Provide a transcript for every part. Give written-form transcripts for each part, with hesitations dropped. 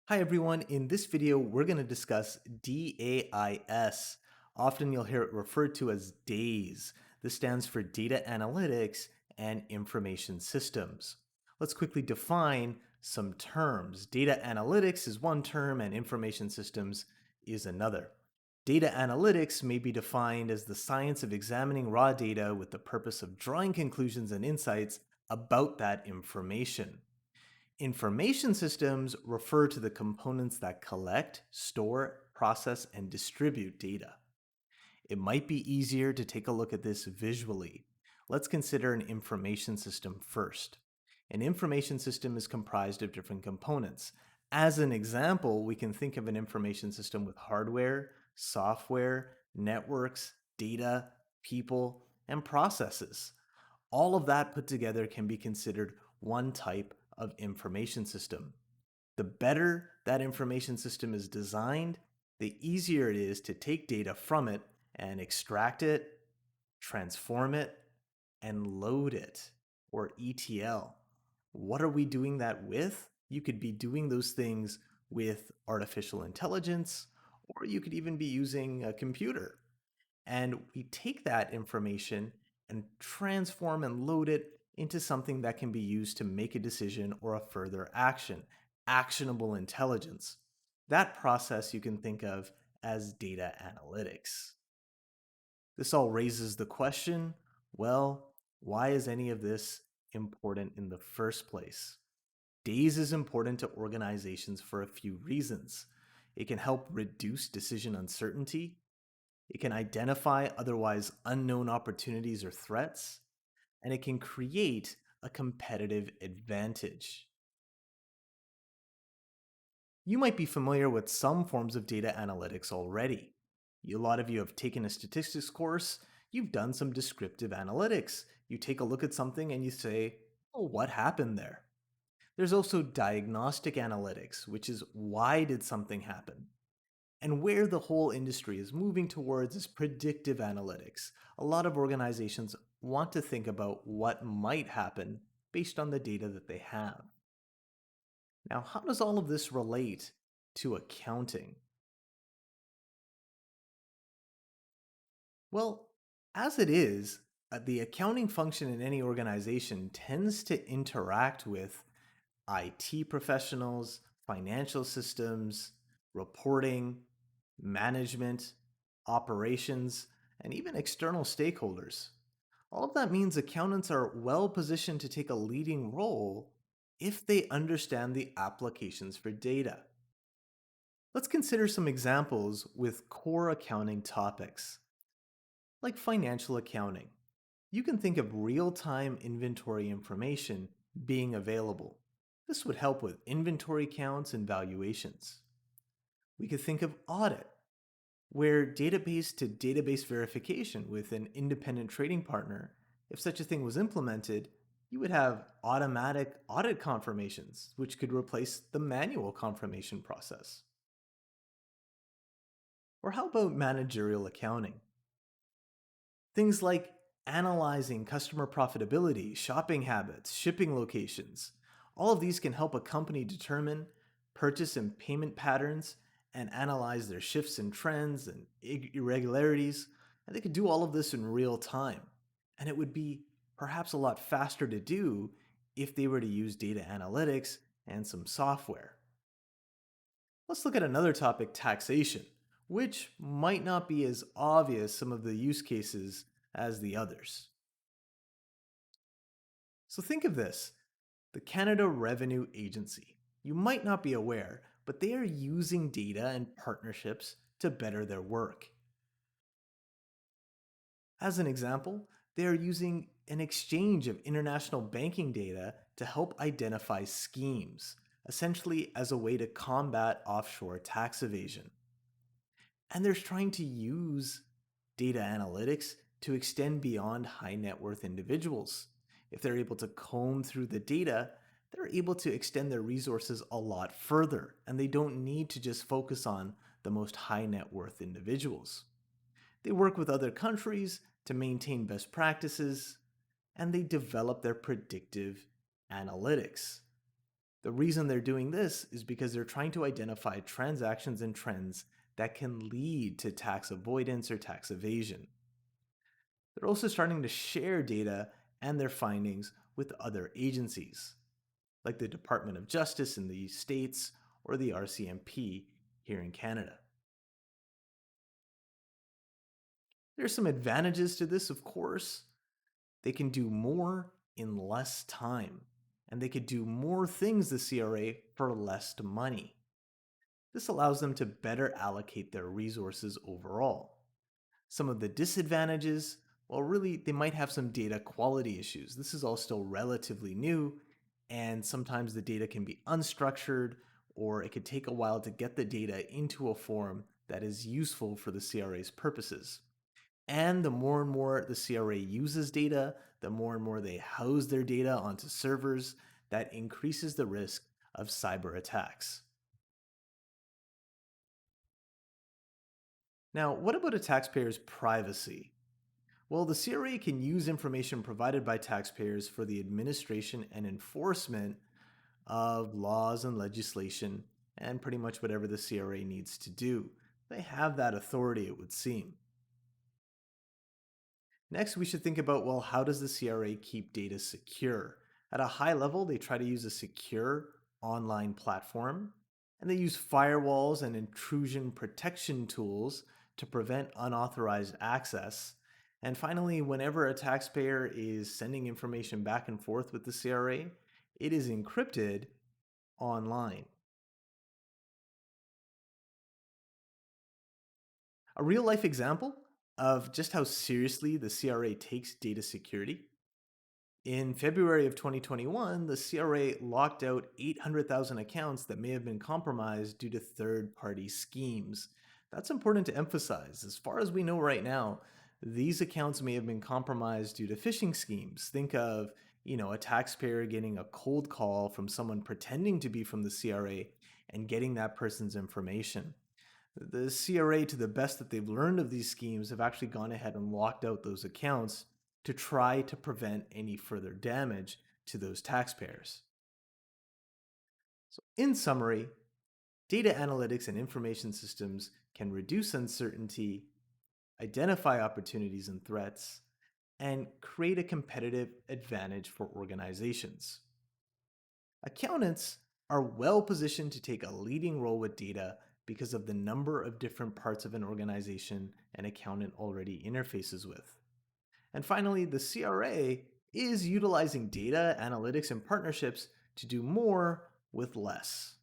Hi everyone, in this video we're going to discuss DAIS. Often you'll hear it referred to as DAIS. This stands for Data Analytics and Information Systems. Let's quickly define some terms. Data analytics is one term and information systems is another. Data analytics may be defined as the science of examining raw data with the purpose of drawing conclusions and insights about that information. Information systems refer to the components that collect, store, process, and distribute data. It might be easier to take a look at this visually. Let's consider an information system first. An information system is comprised of different components. As an example, we can think of an information system with hardware, software, networks, data, people, and processes. All of that put together can be considered one type of information system. The better that information system is designed, the easier it is to take data from it and extract it, transform it, and load it, or ETL. What are we doing that with? You could be doing those things with artificial intelligence, or you could even be using a computer. And we take that information and transform and load it into something that can be used to make a decision or a further action, actionable intelligence. That process you can think of as data analytics. This all raises the question, well, why is any of this important in the first place? DAIS is important to organizations for a few reasons. It can help reduce decision uncertainty. It can identify otherwise unknown opportunities or threats, and it can create a competitive advantage. You might be familiar with some forms of data analytics already. A lot of you have taken a statistics course, you've done some descriptive analytics. You take a look at something and you say, oh, what happened there? There's also diagnostic analytics, which is why did something happen? And where the whole industry is moving towards is predictive analytics. A lot of organizations want to think about what might happen based on the data that they have. Now, how does all of this relate to accounting? Well, as it is, the accounting function in any organization tends to interact with IT professionals, financial systems, reporting, management, operations, and even external stakeholders. All of that means accountants are well positioned to take a leading role if they understand the applications for data. Let's consider some examples with core accounting topics, like financial accounting. You can think of real-time inventory information being available. This would help with inventory counts and valuations. We could think of audit, where database to database verification with an independent trading partner, if such a thing was implemented, you would have automatic audit confirmations, which could replace the manual confirmation process. Or how about managerial accounting? Things like analyzing customer profitability, shopping habits, shipping locations. All of these can help a company determine purchase and payment patterns and analyze their shifts and trends and irregularities. And they could do all of this in real time. And it would be perhaps a lot faster to do if they were to use data analytics and some software. Let's look at another topic, taxation, which might not be as obvious some of the use cases as the others. So think of this, the Canada Revenue Agency. You might not be aware, but they are using data and partnerships to better their work. As an example, they are using an exchange of international banking data to help identify schemes, essentially as a way to combat offshore tax evasion. And they're trying to use data analytics to extend beyond high net worth individuals. If they're able to comb through the data, they're able to extend their resources a lot further, and they don't need to just focus on the most high net worth individuals. They work with other countries to maintain best practices, and they develop their predictive analytics. The reason they're doing this is because they're trying to identify transactions and trends that can lead to tax avoidance or tax evasion. They're also starting to share data and their findings with other agencies, like the Department of Justice in the States or the RCMP here in Canada. There's some advantages to this, of course. They can do more in less time, and they could do more things, the CRA, for less money. This allows them to better allocate their resources overall. Some of the disadvantages, well, really, they might have some data quality issues. This is all still relatively new, and sometimes the data can be unstructured, or it could take a while to get the data into a form that is useful for the CRA's purposes. And the more and more the CRA uses data, the more and more they house their data onto servers, that increases the risk of cyber attacks. Now, what about a taxpayer's privacy? Well, the CRA can use information provided by taxpayers for the administration and enforcement of laws and legislation, and pretty much whatever the CRA needs to do. They have that authority, it would seem. Next, we should think about, well, how does the CRA keep data secure? At a high level, they try to use a secure online platform, and they use firewalls and intrusion protection tools to prevent unauthorized access. And finally, whenever a taxpayer is sending information back and forth with the CRA, it is encrypted online. A real life example of just how seriously the CRA takes data security. In February of 2021, the CRA locked out 800,000 accounts that may have been compromised due to third party schemes. That's important to emphasize. As far as we know right now, these accounts may have been compromised due to phishing schemes. Think of, a taxpayer getting a cold call from someone pretending to be from the CRA and getting that person's information. The CRA, to the best that they've learned of these schemes, have actually gone ahead and locked out those accounts to try to prevent any further damage to those taxpayers. So, in summary, data analytics and information systems can reduce uncertainty, identify opportunities and threats, and create a competitive advantage for organizations. Accountants are well positioned to take a leading role with data because of the number of different parts of an organization an accountant already interfaces with. And finally, the CRA is utilizing data, analytics, and partnerships to do more with less.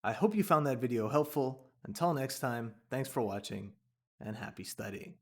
I hope you found that video helpful. Until next time, thanks for watching and happy studying.